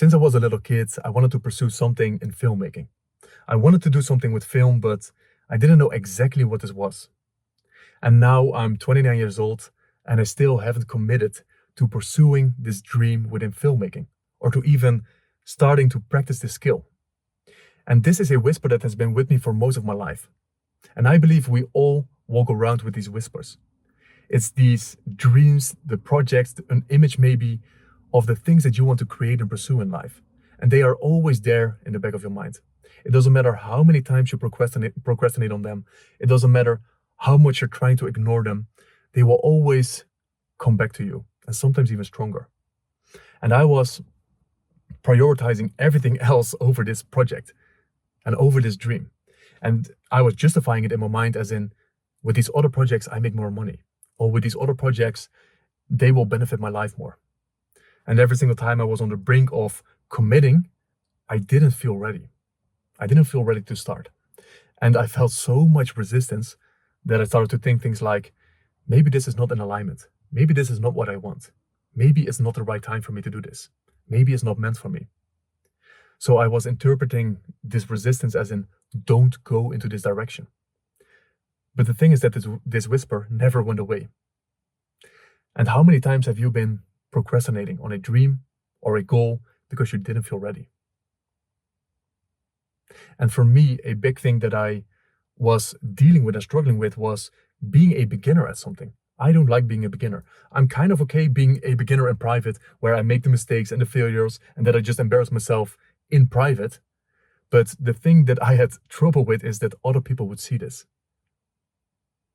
Since I was a little kid, I wanted to pursue something in filmmaking. I wanted to do something with film, but I didn't know exactly what this was. And now I'm 29 years old and I still haven't committed to pursuing this dream within filmmaking or to even starting to practice this skill. And this is a whisper that has been with me for most of my life. And I believe we all walk around with these whispers. It's these dreams, the projects, an image maybe of the things that you want to create and pursue in life. And they are always there in the back of your mind. It doesn't matter how many times you procrastinate on them. It doesn't matter how much you're trying to ignore them. They will always come back to you, and sometimes even stronger. And I was prioritizing everything else over this project and over this dream. And I was justifying it in my mind as in, with these other projects, I make more money. Or with these other projects, they will benefit my life more. And every single time I was on the brink of committing, I didn't feel ready. I didn't feel ready to start. And I felt so much resistance that I started to think things like, maybe this is not in alignment. Maybe this is not what I want. Maybe it's not the right time for me to do this. Maybe it's not meant for me. So I was interpreting this resistance as in, don't go into this direction. But the thing is that this whisper never went away. And how many times have you been procrastinating on a dream or a goal because you didn't feel ready? And for me, a big thing that I was dealing with and struggling with was being a beginner at something. I don't like being a beginner. I'm kind of okay being a beginner in private, where I make the mistakes and the failures and that I just embarrass myself in private. But the thing that I had trouble with is that other people would see this.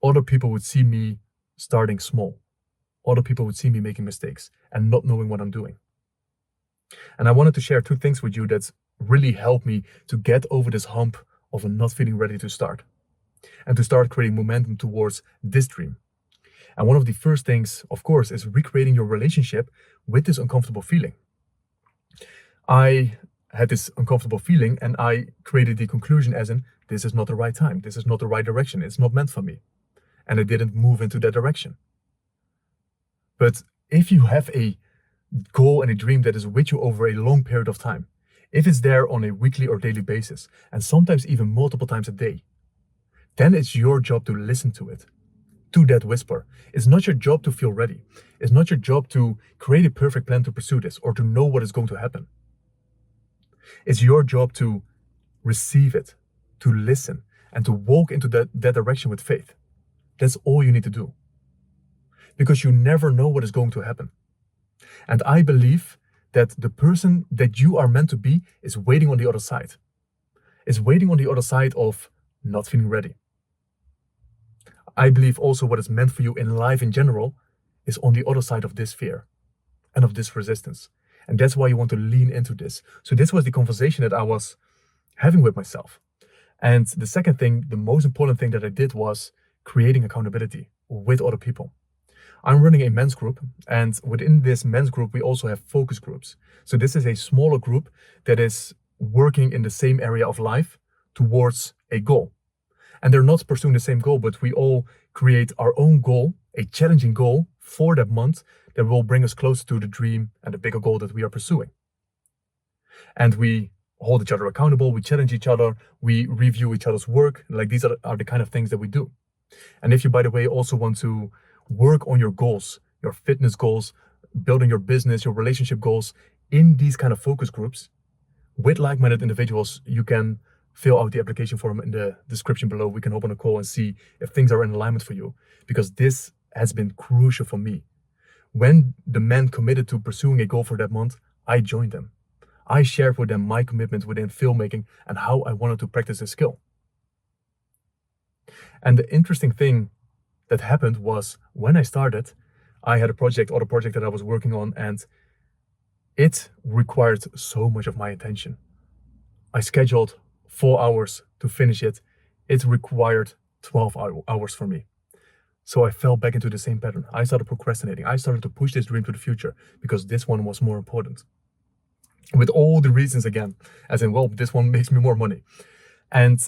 Other people would see me starting small. Other people would see me making mistakes and not knowing what I'm doing. And I wanted to share two things with you that really helped me to get over this hump of not feeling ready to start and to start creating momentum towards this dream. And one of the first things, of course, is recreating your relationship with this uncomfortable feeling. I had this uncomfortable feeling and I created the conclusion as in, this is not the right time. This is not the right direction. It's not meant for me. And I didn't move into that direction. But if you have a goal and a dream that is with you over a long period of time, if it's there on a weekly or daily basis, and sometimes even multiple times a day, then it's your job to listen to it, to that whisper. It's not your job to feel ready. It's not your job to create a perfect plan to pursue this or to know what is going to happen. It's your job to receive it, to listen, and to walk into that direction with faith. That's all you need to do. Because you never know what is going to happen. And I believe that the person that you are meant to be is waiting on the other side. Is waiting on the other side of not feeling ready. I believe also what is meant for you in life in general is on the other side of this fear and of this resistance. And that's why you want to lean into this. So this was the conversation that I was having with myself. And the second thing, the most important thing that I did was creating accountability with other people. I'm running a men's group, and within this men's group, we also have focus groups. So this is a smaller group that is working in the same area of life towards a goal. And they're not pursuing the same goal, but we all create our own goal, a challenging goal for that month that will bring us closer to the dream and the bigger goal that we are pursuing. And we hold each other accountable, we challenge each other, we review each other's work. Like these are the kind of things that we do. And if you, by the way, also want to work on your goals, your fitness goals, building your business, your relationship goals in these kind of focus groups with like-minded individuals, you can fill out the application form in the description below. We can open a call and see if things are in alignment for you, because this has been crucial for me. When the men committed to pursuing a goal for that month, I joined them. I shared with them my commitment within filmmaking and how I wanted to practice this skill. And the interesting thing that happened was when I started, I had other project that I was working on, and it required so much of my attention. I scheduled 4 hours to finish it. It required 12 hours for me. So I fell back into the same pattern. I started procrastinating. I started to push this dream to the future because this one was more important. With all the reasons again, as in, well, this one makes me more money. And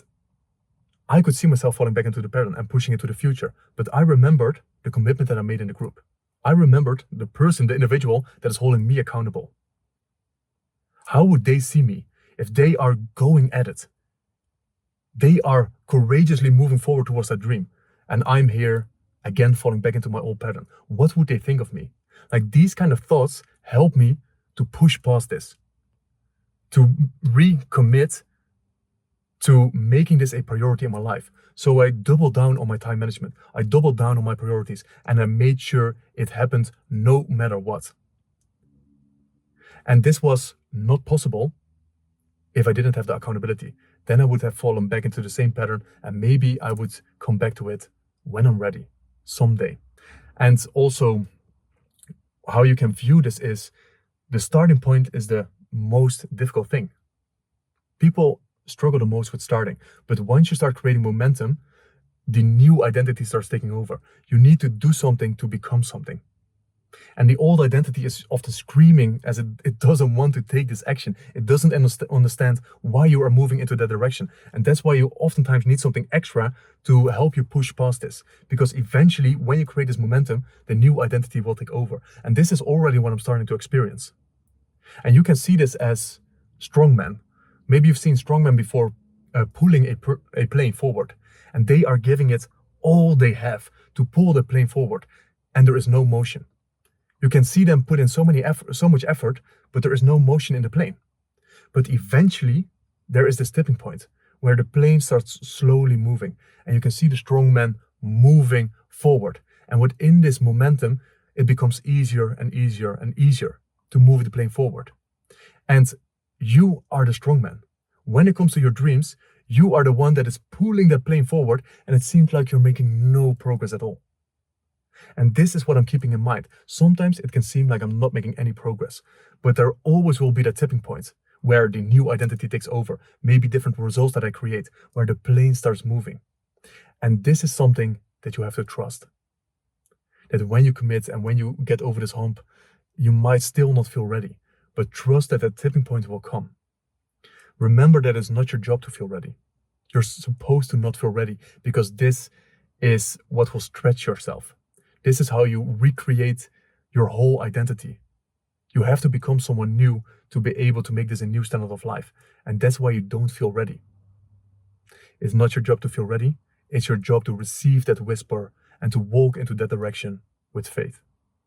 I could see myself falling back into the pattern and pushing it to the future. But I remembered the commitment that I made in the group. I remembered the person, the individual that is holding me accountable. How would they see me if they are going at it? They are courageously moving forward towards that dream. And I'm here again falling back into my old pattern. What would they think of me? Like, these kind of thoughts help me to push past this, to recommit to making this a priority in my life. So I doubled down on my time management. I doubled down on my priorities, and I made sure it happened no matter what. And this was not possible if I didn't have the accountability. Then I would have fallen back into the same pattern, and maybe I would come back to it when I'm ready, someday. And also, how you can view this is the starting point is the most difficult thing. People struggle the most with starting, but once you start creating momentum, the new identity starts taking over. You need to do something to become something. And the old identity is often screaming as it doesn't want to take this action. It doesn't understand why you are moving into that direction. And that's why you oftentimes need something extra to help you push past this. Because eventually, when you create this momentum, the new identity will take over. And this is already what I'm starting to experience. And you can see this as strongmen. Maybe you've seen strongmen before pulling a plane forward. And they are giving it all they have to pull the plane forward. And there is no motion. You can see them put in so much effort, but there is no motion in the plane. But eventually, there is this tipping point where the plane starts slowly moving, and you can see the strong man moving forward. And within this momentum, it becomes easier and easier and easier to move the plane forward. And you are the strong man. When it comes to your dreams, you are the one that is pulling that plane forward, and it seems like you're making no progress at all. And this is what I'm keeping in mind. Sometimes it can seem like I'm not making any progress, but there always will be that tipping point where the new identity takes over, maybe different results that I create, where the plane starts moving. And this is something that you have to trust. That when you commit and when you get over this hump, you might still not feel ready, but trust that tipping point will come. Remember that it's not your job to feel ready. You're supposed to not feel ready, because this is what will stretch yourself. This is how you recreate your whole identity. You have to become someone new to be able to make this a new standard of life. And that's why you don't feel ready. It's not your job to feel ready. It's your job to receive that whisper and to walk into that direction with faith.